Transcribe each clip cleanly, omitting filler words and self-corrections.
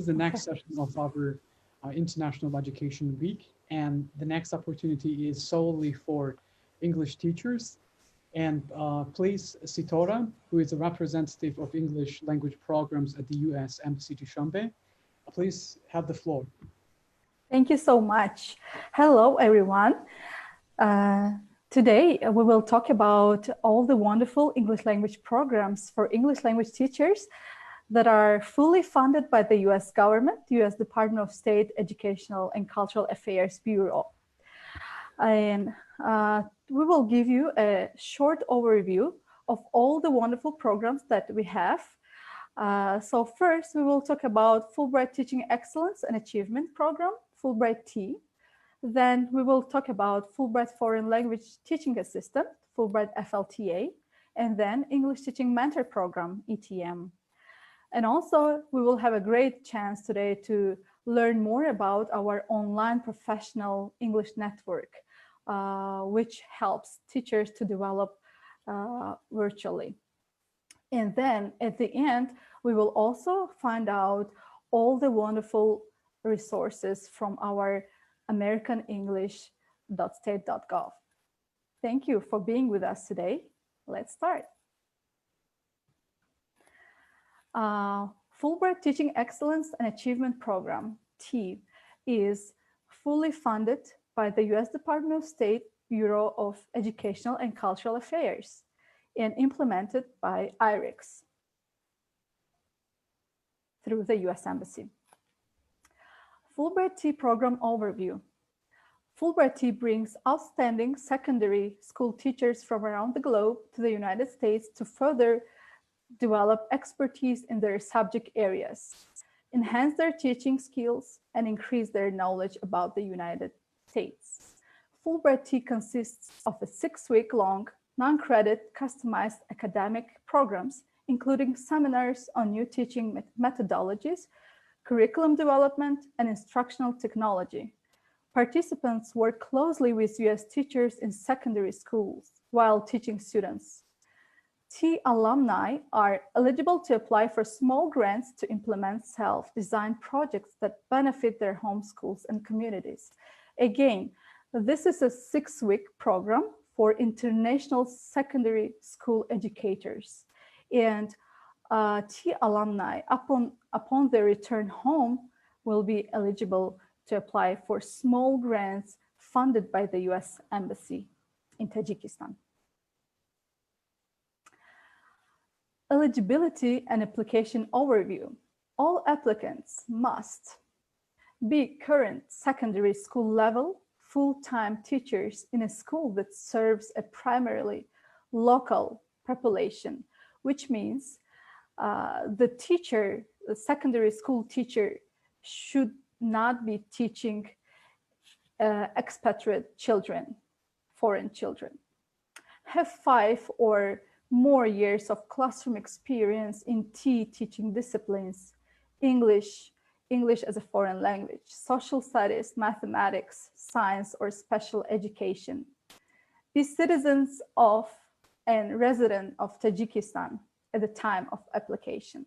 is the next session of our International Education Week, and the next opportunity is solely for English teachers. And please, Sitora, who is a representative of English language programs at the U.S. Embassy Dushanbe, please have the floor. Thank you so much. Hello, everyone. Today, we will talk about all the wonderful English language programs for English language teachers that are fully funded by the US government, US Department of State Educational and Cultural Affairs Bureau. And we will give you a short overview of all the wonderful programs that we have. So first, we will talk about Fulbright Teaching Excellence and Achievement Program, Fulbright T. Then we will talk about Fulbright Foreign Language Teaching Assistant, Fulbright FLTA, and then English Teaching Mentor Program, ETM. And also, we will have a great chance today to learn more about our online professional English network, which helps teachers to develop virtually. And then at the end, we will also find out all the wonderful resources from our americanenglish.state.gov. Thank you for being with us today. Let's start. Fulbright Teaching Excellence and Achievement Program, T, is fully funded by the US Department of State Bureau of Educational and Cultural Affairs and implemented by IRIX through the US Embassy. Fulbright T program overview. Fulbright T brings outstanding secondary school teachers from around the globe to the United States to further develop expertise in their subject areas, enhance their teaching skills, and increase their knowledge about the United States. Fulbright T consists of a 6-week-long, non-credit, customized academic programs, including seminars on new teaching methodologies, curriculum development, and instructional technology. Participants work closely with US teachers in secondary schools while teaching students. T alumni are eligible to apply for small grants to implement self-designed projects that benefit their home schools and communities. Again, this is a 6-week program for international secondary school educators. And T alumni, upon their return home, will be eligible to apply for small grants funded by the US Embassy in Tajikistan. Eligibility and application overview. All applicants must be current secondary school level full-time teachers in a school that serves a primarily local population, which means the secondary school teacher should not be teaching expatriate children, foreign children. Have 5 or more years of classroom experience in T teaching disciplines, English as a foreign language, social studies, mathematics, science, or special education. Be citizens of and resident of Tajikistan at the time of application.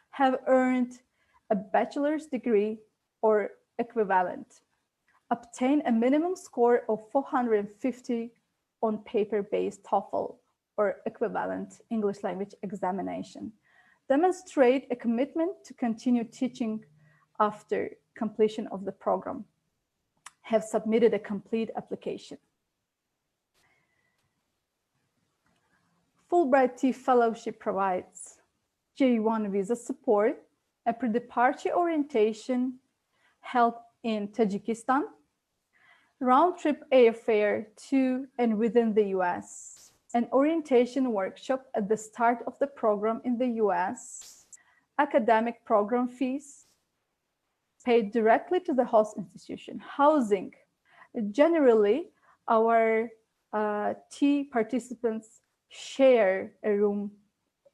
Have earned a bachelor's degree or equivalent. Obtain a minimum score of 450 on paper-based TOEFL or equivalent English language examination. Demonstrate a commitment to continue teaching after completion of the program. Have submitted a complete application. Fulbright T Fellowship provides J1 visa support, a pre-departure orientation held in Tajikistan, round-trip airfare to and within the US, an orientation workshop at the start of the program in the US, academic program fees paid directly to the host institution, housing. Generally, our T participants share a room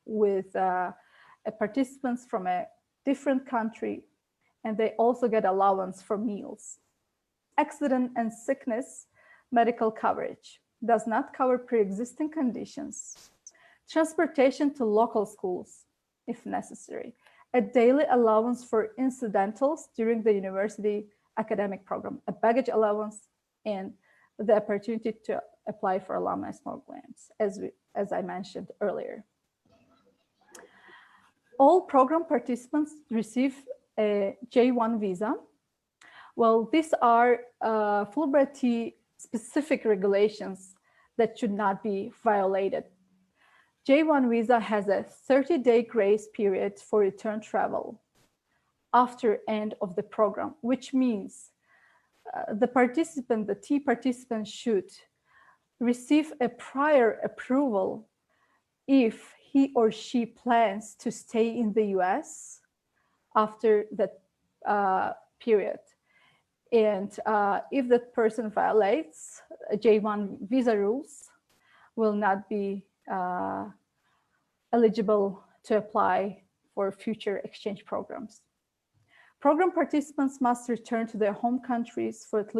with participants from a different country, and they also get allowance for meals. Accident and sickness medical coverage does not cover pre-existing conditions. Transportation to local schools, if necessary. a daily allowance for incidentals during the university academic program, a baggage allowance, and the opportunity to apply for alumni programs, as I mentioned earlier. All program participants receive a J1 visa. Well, these are Fulbright specific regulations that should not be violated. J1 visa has a 30-day grace period for return travel after end of the program, which means the T participant should receive a prior approval if he or she plans to stay in the US after that period. And if that person violates J1 visa rules, will not be eligible to apply for future exchange programs. Program participants must return to their home countries for at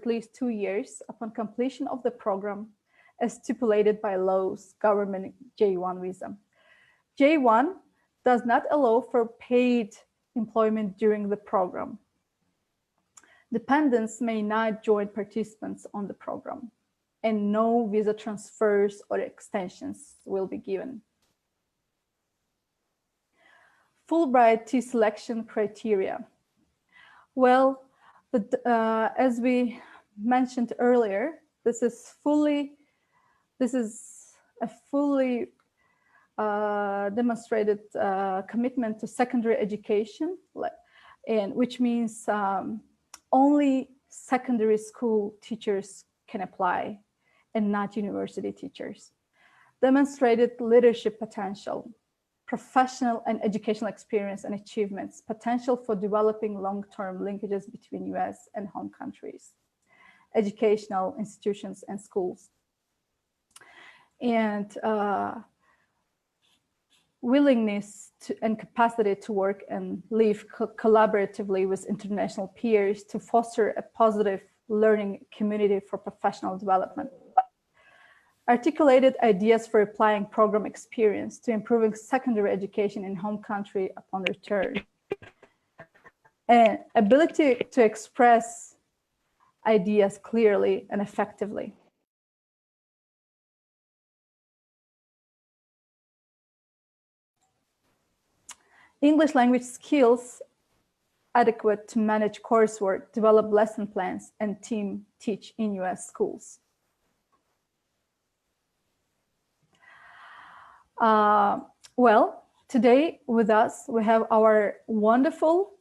least 2 years upon completion of the program, as stipulated by laws governing J1 visa. J1 does not allow for paid employment during the program. Dependents may not join participants on the program, and no visa transfers or extensions will be given. Fulbright T selection criteria. Well, as we mentioned earlier, this is a fully demonstrated commitment to secondary education, and which means only secondary school teachers can apply and not university teachers. Demonstrated leadership potential, professional and educational experience and achievements, potential for developing long-term linkages between US and home countries, educational institutions and schools, and willingness and capacity to work and live collaboratively with international peers to foster a positive learning community for professional development. Articulated ideas for applying program experience to improving secondary education in home country upon return. And ability to express ideas clearly and effectively. English language skills adequate to manage coursework, develop lesson plans, and team teach in US schools. Well, today with us, we have our wonderful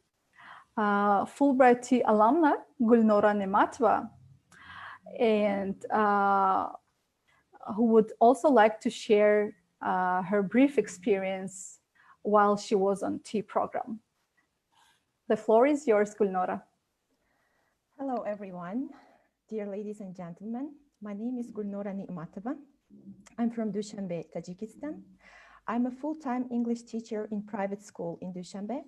Fulbright alumna, Gulnora Nematova, and who would also like to share her brief experience while she was on T program. The floor is yours, Gulnora. Hello, everyone. Dear ladies and gentlemen, my name is Gulnora Nematova. I'm from Dushanbe, Tajikistan. I'm a full-time English teacher in private school in Dushanbe.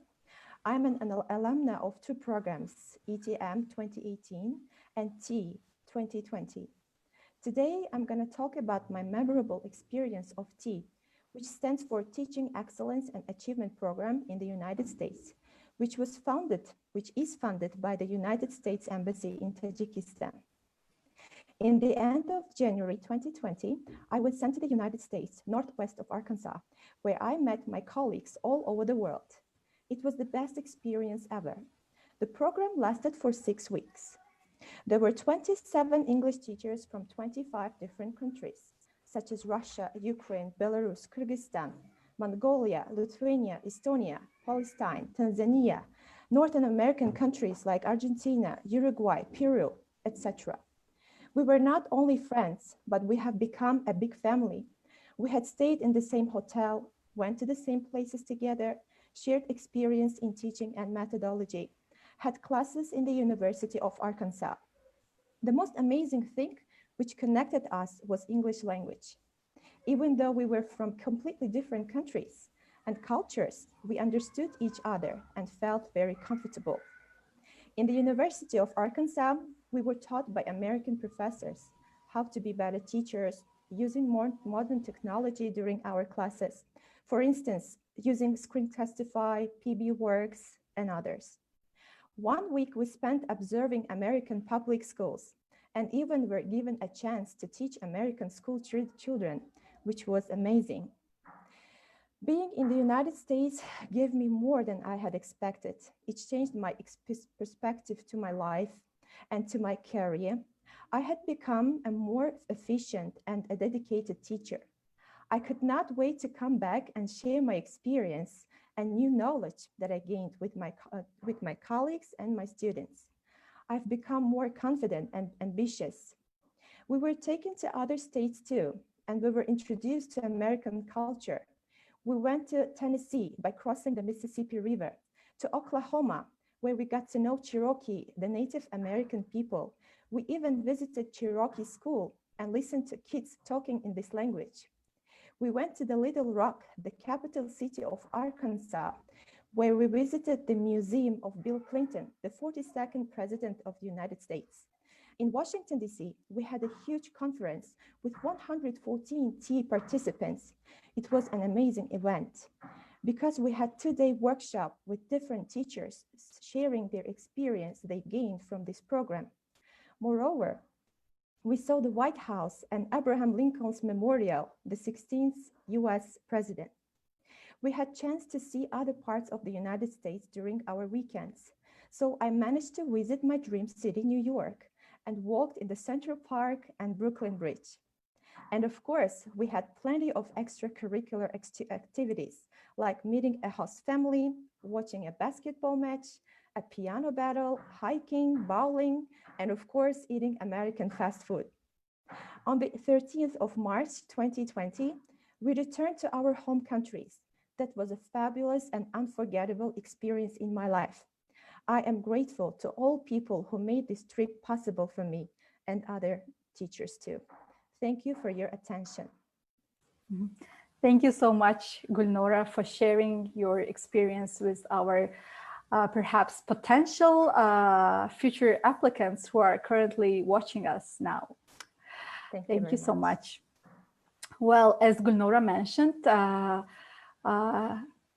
I'm an alumna of 2 programs, ETM 2018 and T 2020. Today, I'm going to talk about my memorable experience of T, which stands for Teaching Excellence and Achievement Program in the United States, which is funded by the United States Embassy in Tajikistan. In the end of January 2020, I was sent to the United States, northwest of Arkansas, where I met my colleagues all over the world. It was the best experience ever. The program lasted for 6 weeks. There were 27 English teachers from 25 different countries, such as Russia, Ukraine, Belarus, Kyrgyzstan, Mongolia, Lithuania, Estonia, Palestine, Tanzania, Northern American countries like Argentina, Uruguay, Peru, etc. We were not only friends, but we have become a big family. We had stayed in the same hotel, went to the same places together, shared experience in teaching and methodology, had classes in the University of Arkansas. The most amazing thing which connected us was English language. Even though we were from completely different countries and cultures, we understood each other and felt very comfortable. In the University of Arkansas, we were taught by American professors how to be better teachers using more modern technology during our classes. For instance, using Screencastify, PB Works, and others. 1 week we spent observing American public schools, and even were given a chance to teach American school children, which was amazing. Being in the United States gave me more than I had expected. It changed my perspective to my life and to my career. I had become a more efficient and a dedicated teacher. I could not wait to come back and share my experience and new knowledge that I gained with my colleagues and my students. I've become more confident and ambitious. We were taken to other states too, and we were introduced to American culture. We went to Tennessee by crossing the Mississippi River, to Oklahoma, where we got to know Cherokee, the Native American people. We even visited Cherokee school and listened to kids talking in this language. We went to the Little Rock, the capital city of Arkansas, where we visited the Museum of Bill Clinton, the 42nd President of the United States. In Washington, D.C., we had a huge conference with 114 TEA participants. It was an amazing event because we had 2-day workshop with different teachers sharing their experience they gained from this program. Moreover, we saw the White House and Abraham Lincoln's memorial, the 16th US president. We had chance to see other parts of the United States during our weekends. So I managed to visit my dream city, New York, and walked in the Central Park and Brooklyn Bridge. And of course, we had plenty of extracurricular activities, like meeting a host family, watching a basketball match, a piano battle, hiking, bowling, and of course, eating American fast food. On the 13th of March, 2020, we returned to our home countries. That was a fabulous and unforgettable experience in my life. I am grateful to all people who made this trip possible for me and other teachers too. Thank you for your attention. Thank you so much, Gulnora, for sharing your experience with our perhaps potential future applicants who are currently watching us now. Thank you so much. Well, as Gulnora mentioned,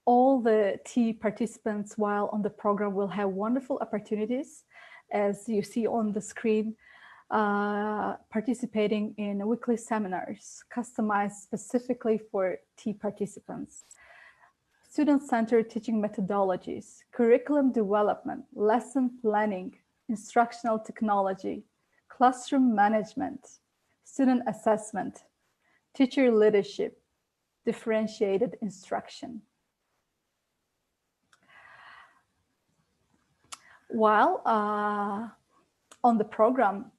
all the TEA participants while on the program will have wonderful opportunities, as you see on the screen, participating in weekly seminars customized specifically for TEA participants, student-centered teaching methodologies, curriculum development, lesson planning, instructional technology, classroom management, student assessment, teacher leadership, differentiated instruction. While on the program,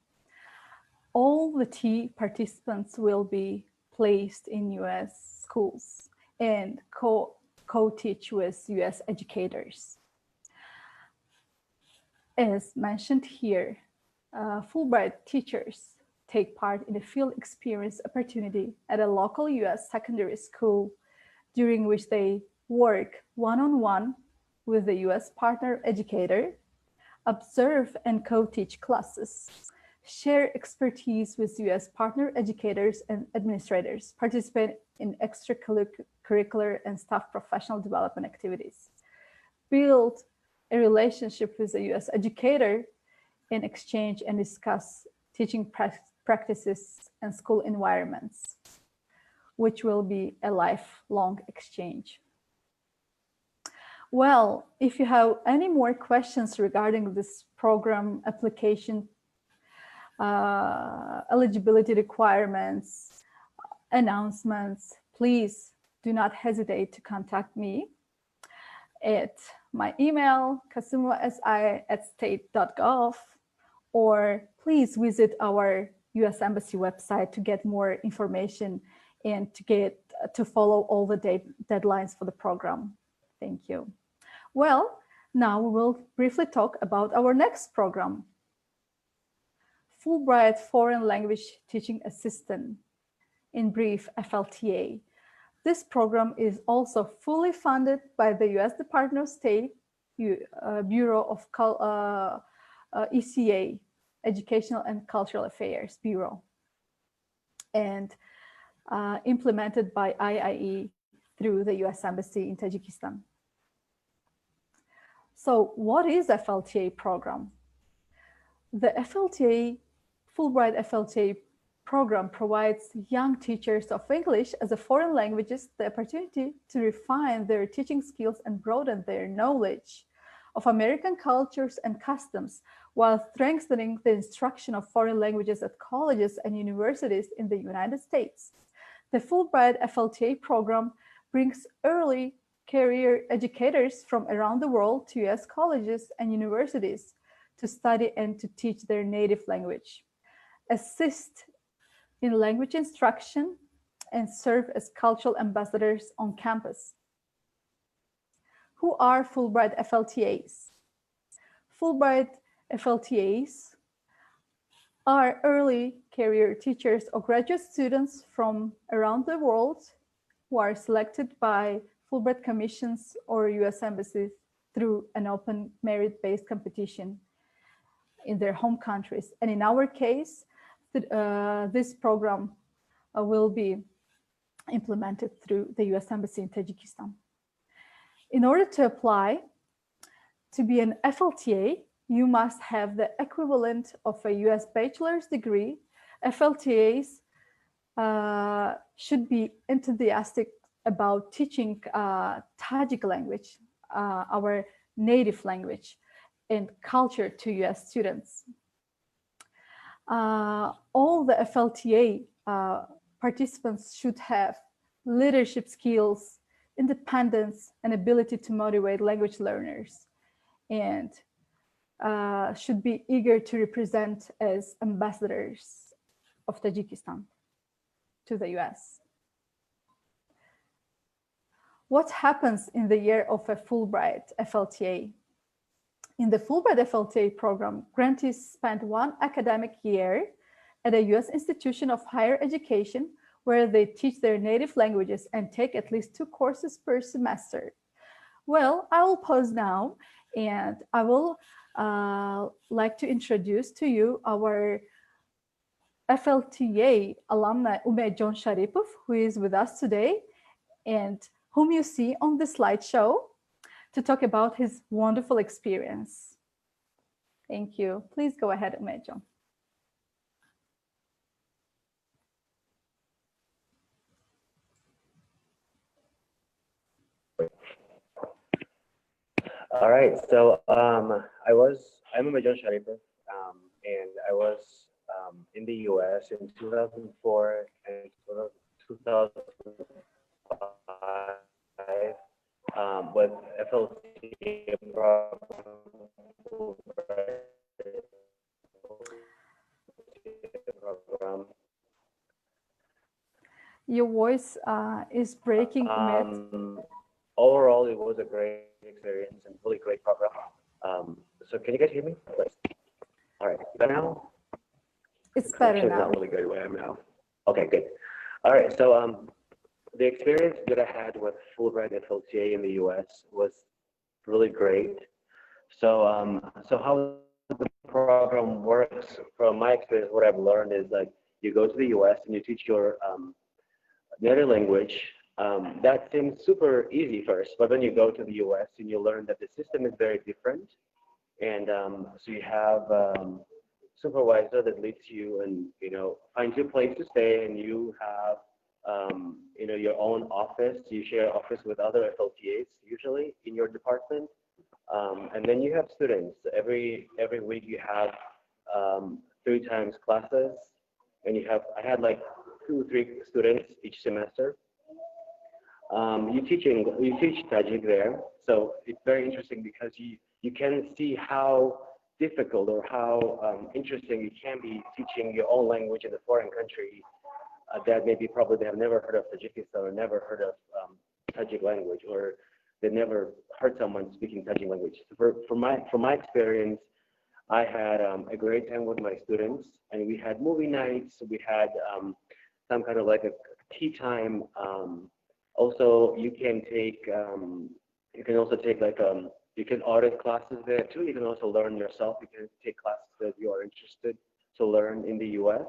all the TEA participants will be placed in US schools and co-teach with US educators. As mentioned here, Fulbright teachers take part in a field experience opportunity at a local US secondary school, during which they work one-on-one with the US partner educator, observe and co-teach classes, share expertise with US partner educators and administrators, participate in extracurricular and staff professional development activities, build a relationship with a US educator, and exchange and discuss teaching practices and school environments, which will be a lifelong exchange. Well, if you have any more questions regarding this program application, eligibility requirements, announcements, please do not hesitate to contact me at my email, kasumova.si@state.gov, or please visit our US Embassy website to get more information and to follow all the deadlines for the program. Thank you. Well, now we will briefly talk about our next program, Fulbright Foreign Language Teaching Assistant, in brief, FLTA. This program is also fully funded by the US Department of State, Bureau of ECA, Educational and Cultural Affairs Bureau, and implemented by IIE through the US Embassy in Tajikistan. So what is FLTA program? The Fulbright FLTA program provides young teachers of English as a foreign languages the opportunity to refine their teaching skills and broaden their knowledge of American cultures and customs while strengthening the instruction of foreign languages at colleges and universities in the United States. The Fulbright FLTA program brings early career educators from around the world to US colleges and universities to study and to teach their native language, assist in language instruction, and serve as cultural ambassadors on campus. Who are Fulbright FLTAs? Fulbright FLTAs are early career teachers or graduate students from around the world who are selected by Fulbright commissions or US embassies through an open merit-based competition in their home countries. And in our case, this program will be implemented through the US Embassy in Tajikistan. In order to apply to be an FLTA, you must have the equivalent of a US bachelor's degree. FLTAs should be enthusiastic about teaching Tajik language, our native language, and culture to US students. All the FLTA participants should have leadership skills, independence, and ability to motivate language learners, and should be eager to represent as ambassadors of Tajikistan to the US. What happens in the year of a Fulbright FLTA? In the Fulbright FLTA program, grantees spend 1 academic year at a US institution of higher education where they teach their native languages and take at least 2 courses per semester. Well, I will pause now and I will like to introduce to you our FLTA alumni, John Sharipov, who is with us today and whom you see on the slideshow to talk about his wonderful experience. Thank you. Please go ahead, John. All right, so I'm John Sharipov, and I was in the US in 2004 and 2005 with FLT program. Your voice is breaking. Overall, it was a great experience and really great program. So can you guys hear me? All right, better now? It's better now. Not really good where I am now. Okay, good. All right, so the experience that I had with Fulbright FLTA in the US was really great. So so how the program works, from my experience, what I've learned is like you go to the US and you teach your native language. That seems super easy first, but then you go to the US and you learn that the system is very different. And so you have supervisor that leads you and, finds you a place to stay, and you have, your own office. You share office with other FLTAs usually in your department. And then you have students. Every week you have 3 times classes, and I had like 2 or 3 students each semester. You teach Tajik there, so it's very interesting because you can see how difficult or how interesting it can be teaching your own language in a foreign country that maybe probably they have never heard of Tajikistan or never heard of Tajik language, or they never heard someone speaking Tajik language. So from my experience, I had a great time with my students, and we had movie nights. We had some kind of like a tea time. Also, you can also take like you can audit classes there too. You can also learn yourself. You can take classes that you are interested to learn in the US,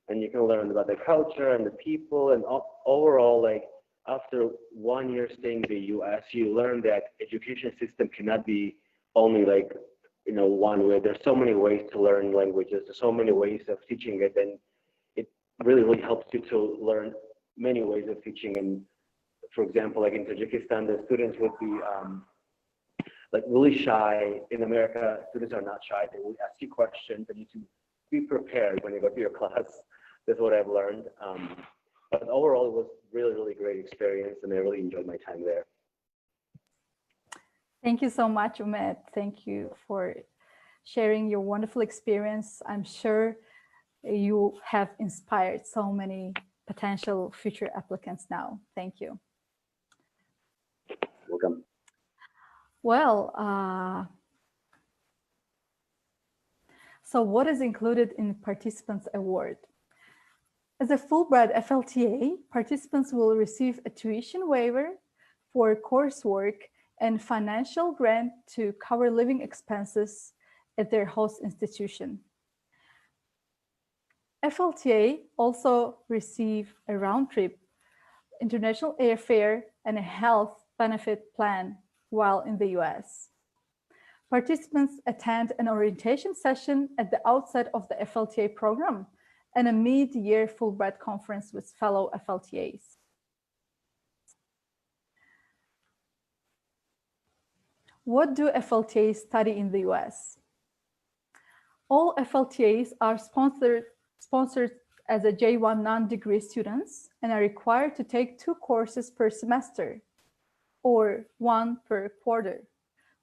and you can learn about the culture and the people, and overall like after 1 year staying in the US, you learn that education system cannot be only like, one way. There's so many ways to learn languages. There's so many ways of teaching it, and it really, really helps you to learn many ways of teaching. And for example, like in Tajikistan, the students would be like really shy. In America, students are not shy. They will ask you questions, and you need to be prepared when you go to your class. That's what I've learned. But overall, it was really, really great experience, and I really enjoyed my time there. Thank you so much, Umed. Thank you for sharing your wonderful experience. I'm sure you have inspired so many potential future applicants now. Thank you. Welcome. Well, so what is included in Participants Award? As a Fulbright FLTA, participants will receive a tuition waiver for coursework and financial grant to cover living expenses at their host institution. FLTA also receive a round-trip international airfare and a health benefit plan while in the US. Participants attend an orientation session at the outset of the FLTA program and a mid-year Fulbright conference with fellow FLTAs. What do FLTAs study in the US? All FLTAs are sponsored as a J1 non-degree students and are required to take 2 courses per semester, or 1 per quarter.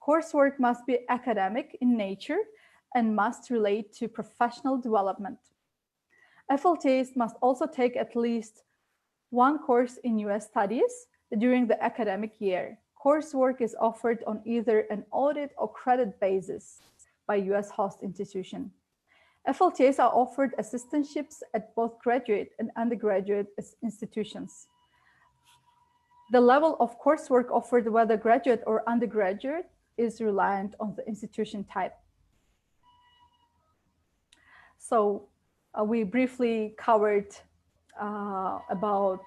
Coursework must be academic in nature and must relate to professional development. FLTAs must also take at least 1 course in US studies during the academic year. Coursework is offered on either an audit or credit basis by US host institution. FLTAs are offered assistantships at both graduate and undergraduate institutions. The level of coursework offered, whether graduate or undergraduate, is reliant on the institution type. So we briefly covered about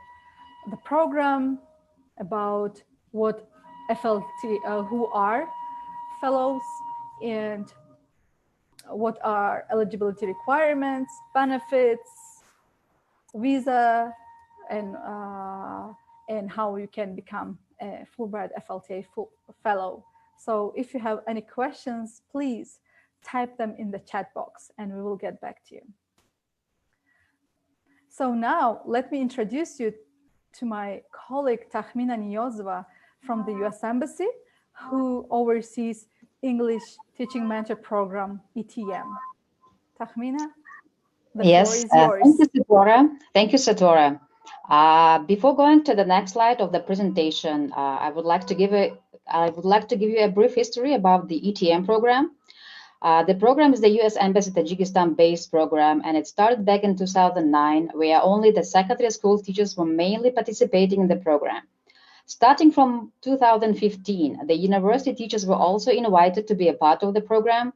the program, about what who are fellows, and what are eligibility requirements, benefits, visa, and how you can become a Fulbright FLTA fellow. So if you have any questions, please type them in the chat box and we will get back to you. So now let me introduce you to my colleague Tahmina Niyozova from the US Embassy, who oversees English Teaching Mentor Program, ETM. Tahmina, the floor is yours. Thank you, Satora. Thank you, Satora. Before going to the next slide of the presentation, I would like to give you a brief history about the ETM program. The program is the US Embassy Tajikistan-based program, and it started back in 2009, where only the secondary school teachers were mainly participating in the program. Starting from 2015, the university teachers were also invited to be a part of the program.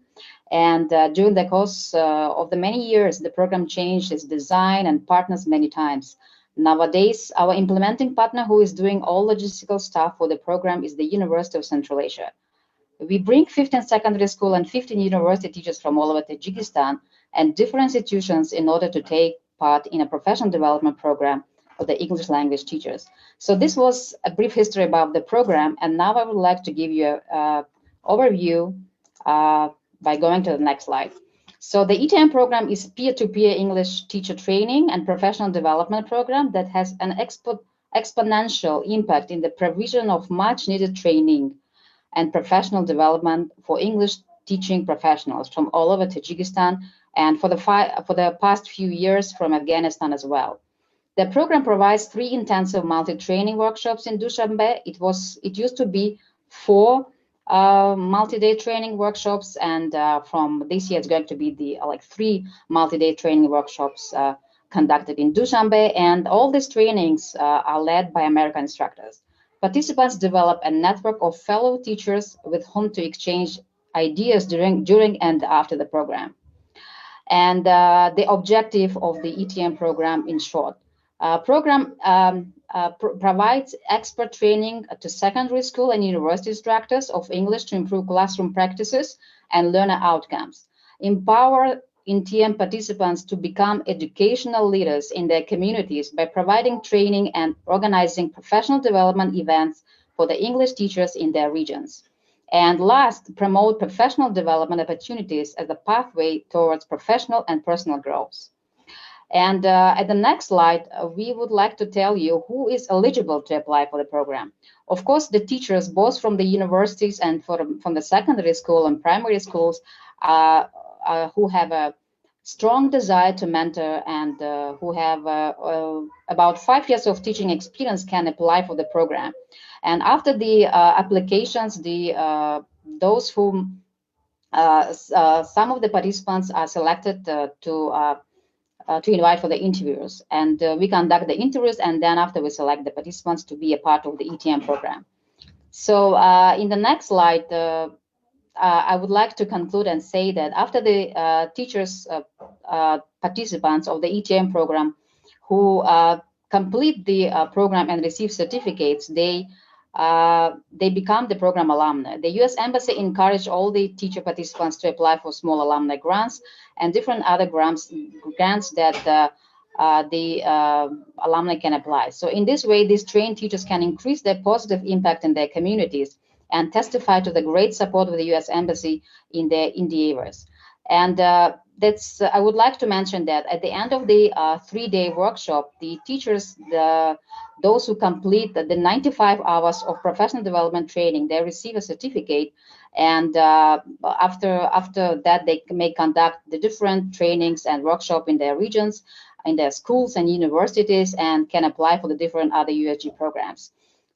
And during the course of the many years, the program changed its design and partners many times. Nowadays, our implementing partner who is doing all logistical stuff for the program is the University of Central Asia. We bring 15 secondary school and 15 university teachers from all over Tajikistan and different institutions in order to take part in a professional development program for the English language teachers. So this was a brief history about the program, and now I would like to give you an overview by going to the next slide. So the ETM program is peer-to-peer English teacher training and professional development program that has an exponential impact in the provision of much needed training and professional development for English teaching professionals from all over Tajikistan, and for the past few years from Afghanistan as well. The program provides 3 intensive multi-training workshops in Dushanbe. It used to be 4 multi-day training workshops, and from this year it's going to be the 3 multi-day training workshops conducted in Dushanbe, and all these trainings are led by American instructors. Participants develop a network of fellow teachers with whom to exchange ideas during and after the program. And the objective of the ETM program, in short, program provides expert training to secondary school and university instructors of English to improve classroom practices and learner outcomes, empower INTM participants to become educational leaders in their communities by providing training and organizing professional development events for the English teachers in their regions. And last, promote professional development opportunities as a pathway towards professional and personal growth. And at the next slide, we would like to tell you who is eligible to apply for the program. Of course, the teachers, both from the universities and from the secondary school and primary schools, who have a strong desire to mentor and who have about 5 years of teaching experience can apply for the program. And after the applications, those whom some of the participants are selected to invite for the interviews, and we conduct the interviews, and then after we select the participants to be a part of the ETM program. So in the next slide, I would like to conclude and say that after the teachers, participants of the ETM program who complete the program and receive certificates, they become the program alumni. The U.S. Embassy encouraged all the teacher participants to apply for small alumni grants and different other grants that the alumni can apply. So in this way, these trained teachers can increase their positive impact in their communities and testify to the great support of the U.S. Embassy in their endeavors. And I would like to mention that at the end of the 3-day workshop, the teachers, those who complete the 95 hours of professional development training, they receive a certificate. And after that, they may conduct the different trainings and workshop in their regions, in their schools and universities, and can apply for the different other USG programs.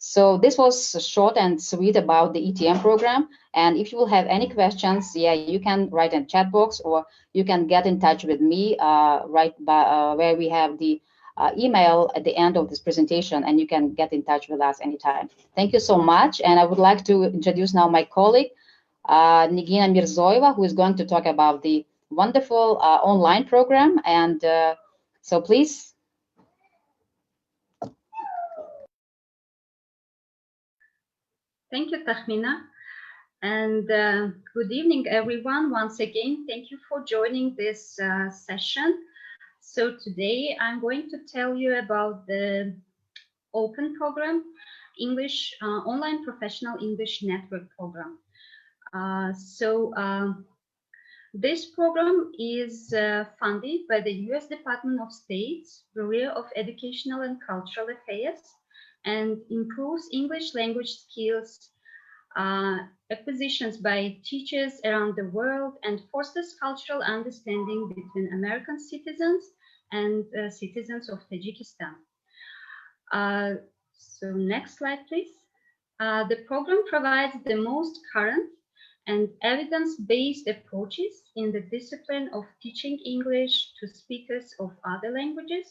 So this was short and sweet about the ETM program. And if you will have any questions, you can write in chat box, or you can get in touch with me where we have the email at the end of this presentation, and you can get in touch with us anytime. Thank you so much. And I would like to introduce now my colleague, Nigina Mirzoeva, who is going to talk about the wonderful online program. And so please. Thank you, Tahmina. And good evening, everyone. Once again, thank you for joining this session. So today I'm going to tell you about the open program, English Online Professional English Network program. This program is funded by the U.S. Department of State's Bureau of Educational and Cultural Affairs, and improves English language skills acquisitions by teachers around the world, and fosters cultural understanding between American citizens and citizens of Tajikistan. So next slide, please. The program provides the most current and evidence-based approaches in the discipline of teaching English to speakers of other languages,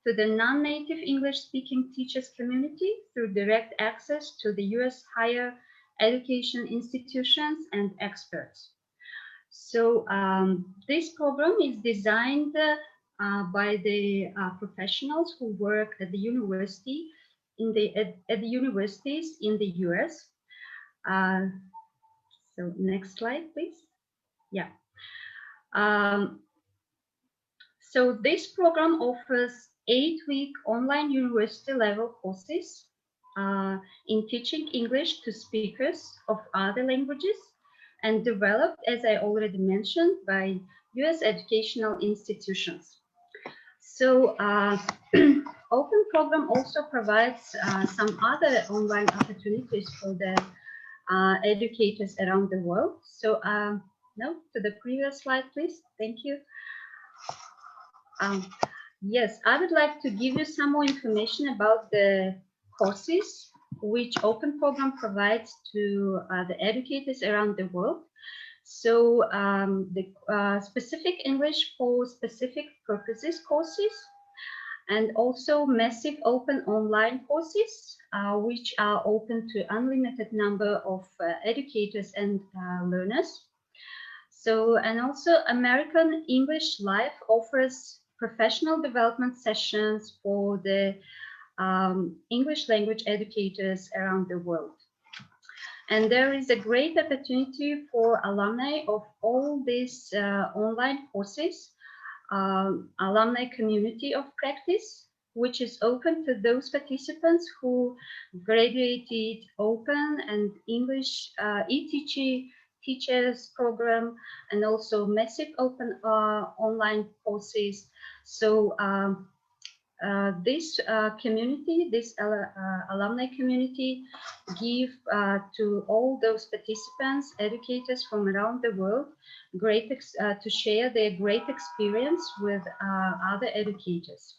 to the non-native English-speaking teachers community through direct access to the U.S. higher education institutions and experts. So this program is designed by the professionals who work at the university at the universities in the U.S. So next slide, please. Yeah. So this program offers 8-week online university level courses in teaching English to speakers of other languages, and developed, as I already mentioned, by U.S. educational institutions. So Open program also provides some other online opportunities for the educators around the world. So no, to the previous slide, please. Thank you. Yes, I would like to give you some more information about the courses which Open program provides to the educators around the world. So the specific English for specific purposes courses, and also massive open online courses, which are open to unlimited number of educators and learners. So, and also American English Live offers professional development sessions for the English language educators around the world. And there is a great opportunity for alumni of all these online courses, alumni community of practice, which is open to those participants who graduated open and English teachers program, and also massive open online courses. So this community, this alumni community, give to all those participants, educators from around the world, to share their great experience with other educators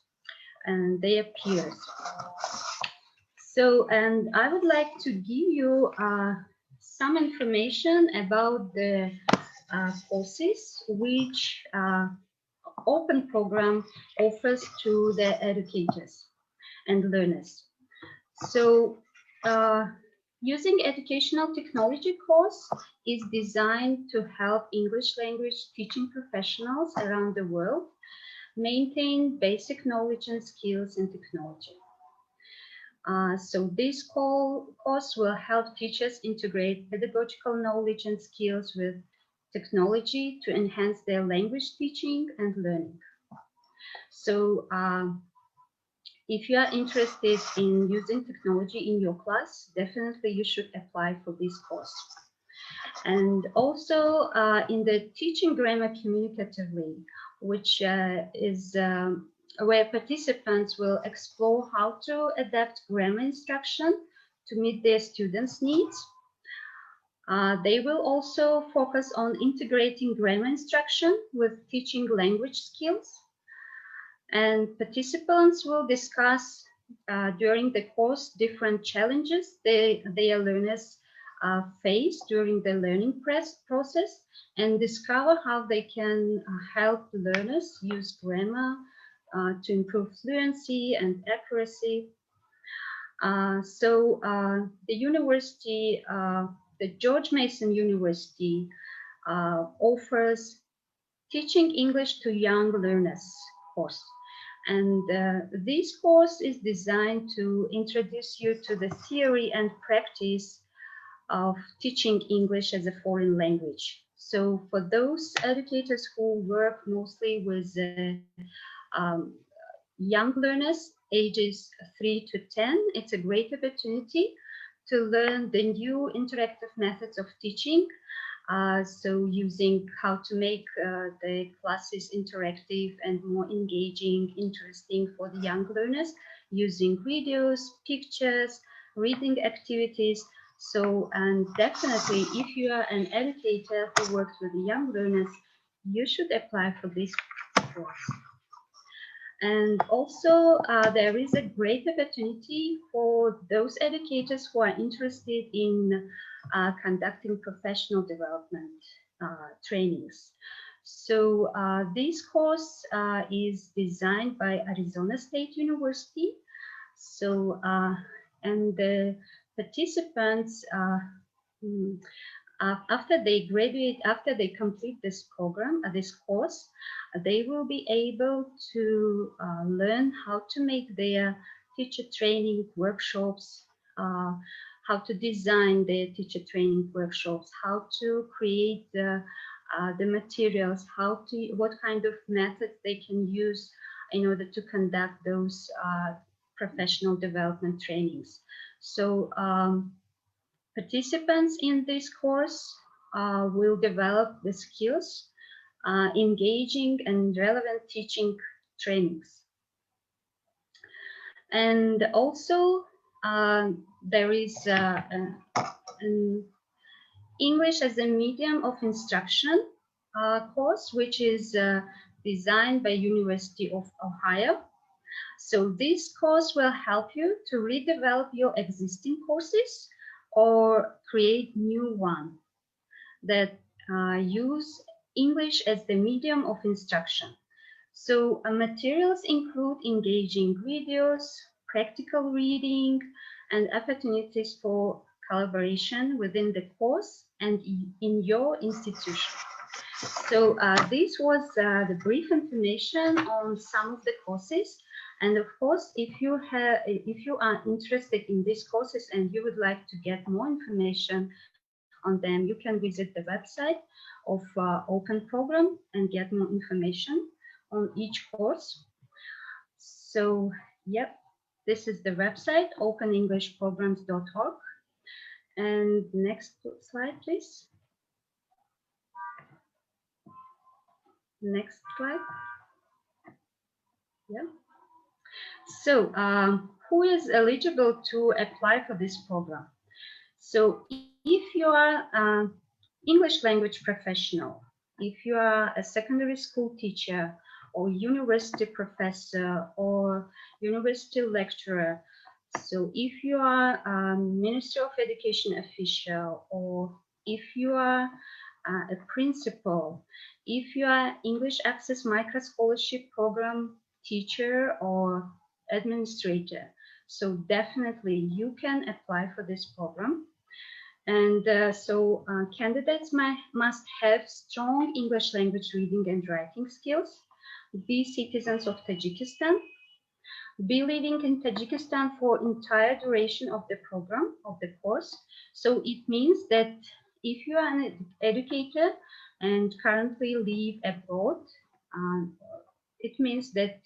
and their peers. So, and I would like to give you some information about the courses which open program offers to the educators and learners. So using educational technology course is designed to help English language teaching professionals around the world maintain basic knowledge and skills in technology. So this course will help teachers integrate pedagogical knowledge and skills with technology to enhance their language teaching and learning. So if you are interested in using technology in your class, definitely you should apply for this course. And also in the teaching grammar communicatively, which is where participants will explore how to adapt grammar instruction to meet their students' needs. They will also focus on integrating grammar instruction with teaching language skills. And participants will discuss during the course different challenges their learners face during the learning process, and discover how they can help learners use grammar to improve fluency and accuracy. So the university, the George Mason University, offers Teaching English to Young Learners course. And this course is designed to introduce you to the theory and practice of teaching English as a foreign language. So for those educators who work mostly with young learners, ages 3 to 10, it's a great opportunity to learn the new interactive methods of teaching. So using how to make the classes interactive and more engaging, interesting for the young learners, using videos, pictures, reading activities. So, and definitely if you are an educator who works with young learners, you should apply for this course. And also there is a great opportunity for those educators who are interested in conducting professional development trainings. So this course is designed by Arizona State University. So, and the participants, after they graduate, after they complete this program, this course, they will be able to learn how to make their teacher training workshops, how to design their teacher training workshops, how to create the materials, what kind of methods they can use in order to conduct those professional development trainings. So participants in this course will develop the skills, engaging and relevant teaching trainings. And also there is an English as a medium of instruction course, which is designed by University of Ohio. So this course will help you to redevelop your existing courses or create new one that use English as the medium of instruction. So materials include engaging videos, practical reading, and opportunities for collaboration within the course and in your institution. So this was the brief information on some of the courses. And of course, if you are interested in these courses and you would like to get more information on them, you can visit the website of Open Program and get more information on each course. So, yep, this is the website, openenglishprograms.org. And next slide, please. Next slide. Yeah. So, who is eligible to apply for this program? So, if you are an English language professional, if you are a secondary school teacher or university professor or university lecturer, so if you are a Ministry of Education official, or if you are a principal, if you are English Access Micro Scholarship Program teacher or administrator, so definitely you can apply for this program. And candidates must have strong English language reading and writing skills, be citizens of Tajikistan, be living in Tajikistan for entire duration of the program, of the course. So it means that if you are an educator and currently live abroad, it means that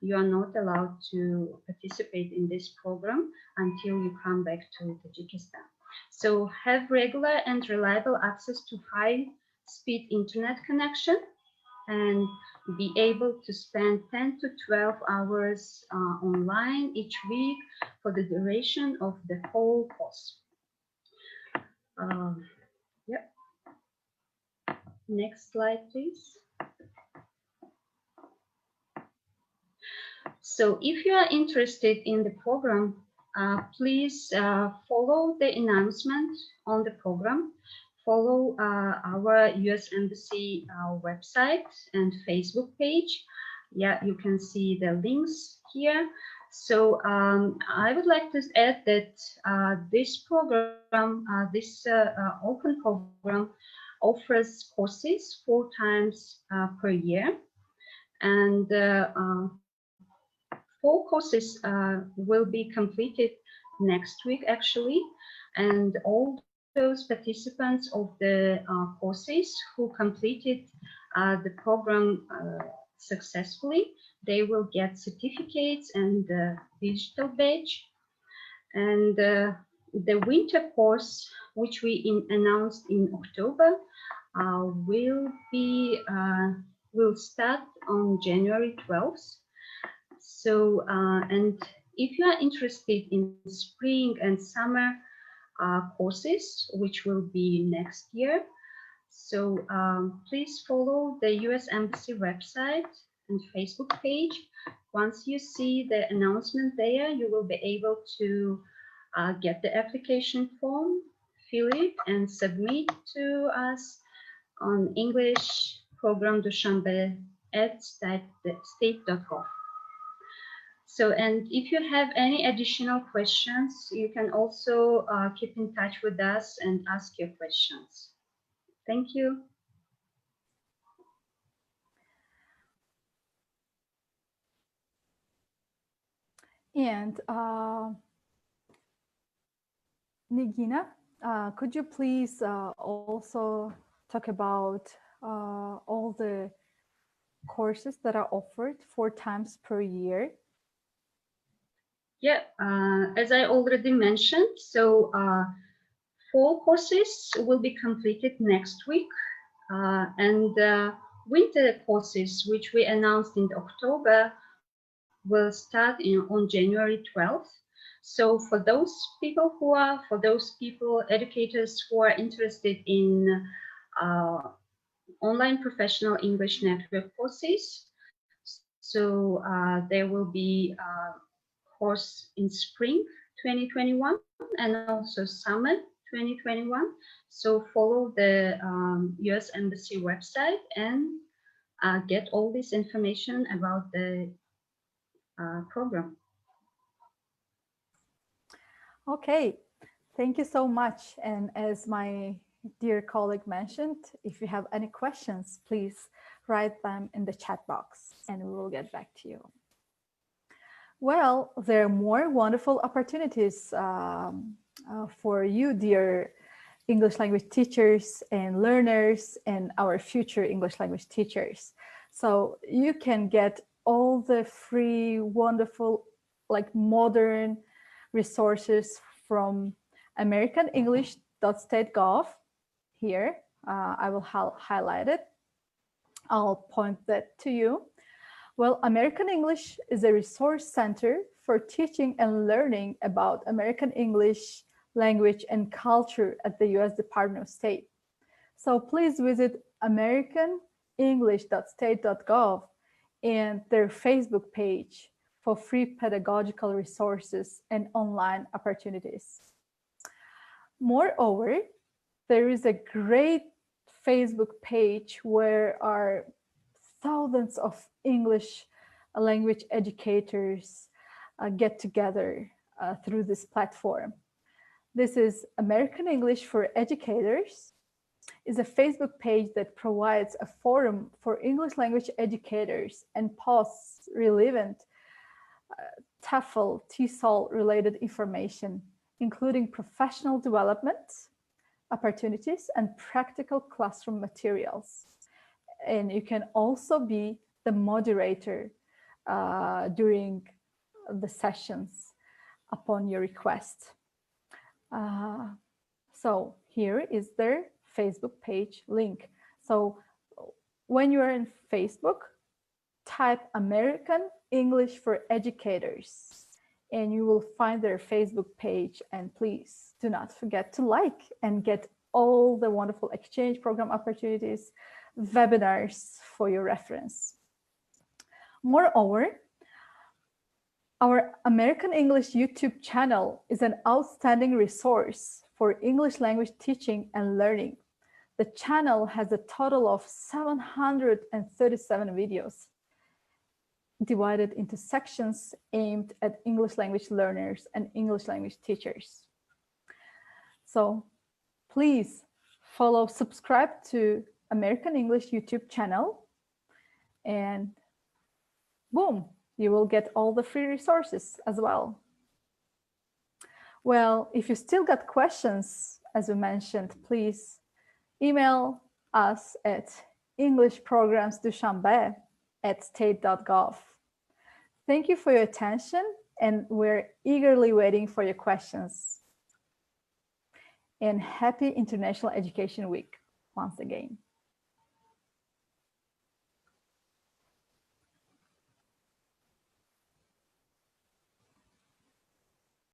you are not allowed to participate in this program until you come back to Tajikistan. So have regular and reliable access to high-speed internet connection and be able to spend 10 to 12 hours online each week for the duration of the whole course. Yep. Next slide, please. So if you are interested in the program, please follow the announcement on the program, follow our US Embassy website and Facebook page. Yeah, you can see the links here. So I would like to add that this program, this open program offers courses 4 times per year. And 4 courses will be completed next week, actually, and all those participants of the courses who completed the program successfully, they will get certificates and digital badge. And the winter course, which we announced in October, will start on January 12th. So, and if you are interested in spring and summer courses, which will be next year, so please follow the US Embassy website and Facebook page. Once you see the announcement there, you will be able to get the application form, fill it, and submit to us on English program Dushanbe at state.gov. So, and if you have any additional questions, you can also keep in touch with us and ask your questions. Thank you. And Nigina, could you please also talk about all the courses that are offered 4 times per year? Yeah, as I already mentioned, so 4 courses will be completed next week, and winter courses, which we announced in October, will start on January 12th. So for those people, educators who are interested in online professional English network courses, so there will be a course in spring 2021 and also summer 2021. So follow the US Embassy website and get all this information about the program. Okay, thank you so much. And as my dear colleague mentioned, if you have any questions, please write them in the chat box and we will get back to you. Well, there are more wonderful opportunities for you, dear English language teachers and learners and our future English language teachers. So you can get all the free, wonderful, like modern resources from americanenglish.state.gov here. I will highlight it. I'll point that to you. Well, American English is a resource center for teaching and learning about American English language and culture at the U.S. Department of State. So please visit americanenglish.state.gov and their Facebook page for free pedagogical resources and online opportunities. Moreover, there is a great Facebook page where are thousands of English language educators get together through this platform. This is American English for Educators. Is a Facebook page that provides a forum for English language educators and posts relevant TEFL, TESOL related information, including professional development opportunities and practical classroom materials. And you can also be the moderator during the sessions upon your request. So here is their Facebook page link. So when you are in Facebook, type American English for Educators and you will find their Facebook page. And please do not forget to like and get all the wonderful exchange program opportunities, webinars for your reference. Moreover, our American English YouTube channel is an outstanding resource for English language teaching and learning. The channel has a total of 737 videos divided into sections aimed at English language learners and English language teachers. So please subscribe to American English YouTube channel, and boom, you will get all the free resources as well. Well, if you still got questions, as we mentioned, please email us at englishprogramsdushanbe@state.gov. Thank you for your attention, and we're eagerly waiting for your questions. And happy International Education Week once again.